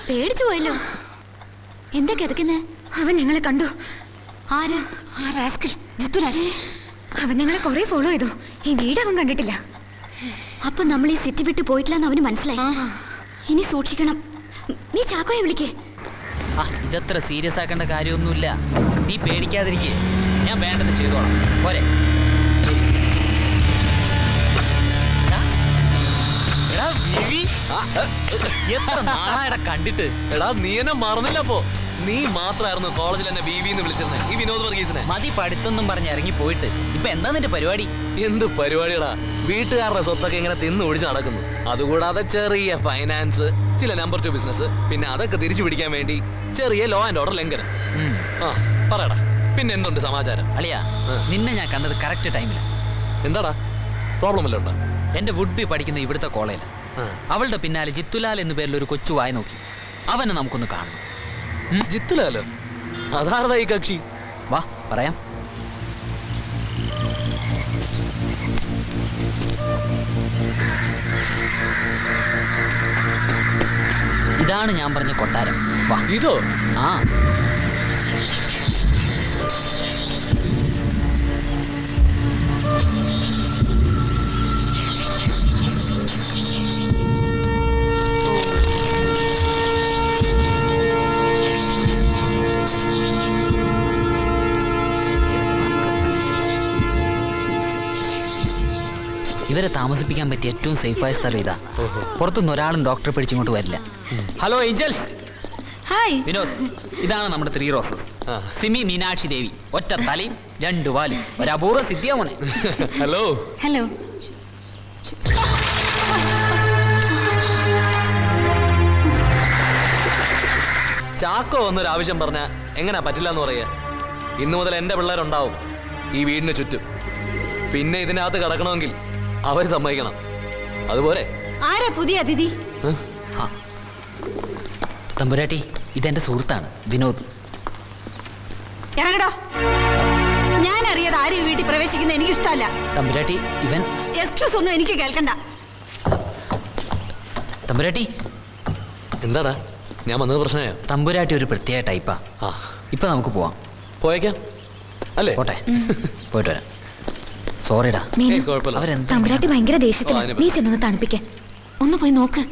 പേടിച്ചു പോയല്ലോ. എന്താ കിതക്കുന്നേ? അവൻ ഞങ്ങളെ കണ്ടു. ആര്? ആ റാസ്കൽ ജിത്തുരാജ്. അവൻ ഞങ്ങളെ കുറെ ഫോളോ ചെയ്തു. ഈ വീട് അവൻ കണ്ടിട്ടില്ല. അപ്പൊ നമ്മൾ ഈ സിറ്റി വിട്ട് പോയിട്ടില്ലെന്ന് അവന് മനസ്സിലായി. ഇനി സൂക്ഷിക്കണം. നീ ചാക്കോയെ വിളിക്കേ. ഇതത്ര സീരിയസ് ആക്കേണ്ട കാര്യമൊന്നുമില്ല. നീ പേടിക്കാതിരിക്കേ, ഞാൻ വേണ്ടത് ചെയ്തോളാം. പോരെ? എത്ര നാളായിടെ കണ്ടിട്ട്. എടാ നീ എന്നെ മറന്നില്ല. അപ്പോ നീ മാത്രമായിരുന്നു കോളേജിൽ എന്നെ ബീവി എന്ന് വിളിച്ചിരുന്നത്. ഈ വിനോദ് വർഗീസിനെ മതി പഠിത്തൊന്നും പറഞ്ഞ് ഇറങ്ങി പോയിട്ട്. ഇപ്പൊ എന്താ നിന്റെ പരിപാടി? എന്ത് പരിപാടിയടാ? വീട്ടുകാരുടെ സ്വത്തൊക്കെ ഇങ്ങനെ തിന്ന് ഒഴിച്ച് നടക്കുന്നു. അതുകൂടാതെ ചെറിയ ഫൈനാൻസ്, ചില നമ്പർ 2 ബിസിനസ്, പിന്നെ അതൊക്കെ തിരിച്ചു പിടിക്കാൻ വേണ്ടി ചെറിയ ലോ ആൻഡ് ഓർഡർ ലംഘനം. പറയടാ, പിന്നെ എന്തുണ്ട് സമാചാരം? അളിയാ, നിന്നെ ഞാൻ കണ്ടത് കറക്റ്റ് ടൈമില്ല. എന്താടാ പ്രോബ്ലം വല്ലതും ഉണ്ടോ? എന്റെ വുഡ് ബി പഠിക്കുന്ന ഇവിടുത്തെ കോളേജിൽ അവളുടെ പിന്നാലെ ജിത്തുലാൽ എന്ന പേരിൽ ഒരു കൊച്ചു വായി നോക്കി. അവനെ നമുക്കൊന്ന് കാണണം. ജിത്തുലാലോ? അതാരടാ ഈ കക്ഷി? വാ പറയാം. ഇതാണ് ഞാൻ പറഞ്ഞ കൊട്ടാരം. വാ. ഇതോ? ആ, ഇവരെ താമസിപ്പിക്കാൻ പറ്റിയ ഏറ്റവും സേഫായ സ്ഥലം ഇതാ. പുറത്തുനിന്ന് ഒരാളും ഡോക്ടറെ പിടിച്ചിങ്ങോട്ട് വരില്ല. Hello Angeles. ഹായ് വിനോദ്, ഇതാണ് നമ്മുടെ 3 റോസസ്. സിമി മീനാക്ഷി ദേവി. ഒറ്റ തലയും 2 വാലും. ഒരു അപൂർവ സിദ്ധിയാവണേ. ഹലോ. ഹലോ. ചാക്കോ വന്നൊരു ആവശ്യം പറഞ്ഞ എങ്ങനാ പറ്റില്ല എന്ന് പറയാ? ഇന്നു മുതൽ എന്റെ പിള്ളേരുണ്ടാവും ഈ വീടിന് ചുറ്റും. പിന്നെ ഇതിനകത്ത് കിടക്കണമെങ്കിൽ അവർ സമ്മതിക്കണം. അതുപോലെ ആരാ പുതിയ അതിഥി? തമ്പുരാട്ടി, ഇതെന്റെ സുഹൃത്താണ് വിനോദ്. ഇറങ്ങടോ. ഞാൻ അറിയാതെ ആരും വീട്ടിൽ പ്രവേശിക്കുന്ന എനിക്ക് ഇഷ്ടമല്ല. തമ്പുരാട്ടി, ഇവൻ. എക്സ്ക്യൂസ് ഒന്നും എനിക്ക് കേൾക്കണ്ട. തമ്പുരാട്ടി. എന്താടാ ഞാൻ വന്നത് പ്രശ്നമായോ? തമ്പുരാട്ടി ഒരു പ്രത്യേക ടൈപ്പാ. ഇപ്പൊ നമുക്ക് പോവാം. പോയേക്കാം അല്ലേ? പോട്ടെ, പോയിട്ട് വരാം. സോറിടാ. തമ്പുരാട്ടി ഭയങ്കര ദേഷ്യത്തിലാണ്. നീ ചെന്നത് തണുപ്പിക്കാൻ. ഒന്ന് പോയി നോക്ക്.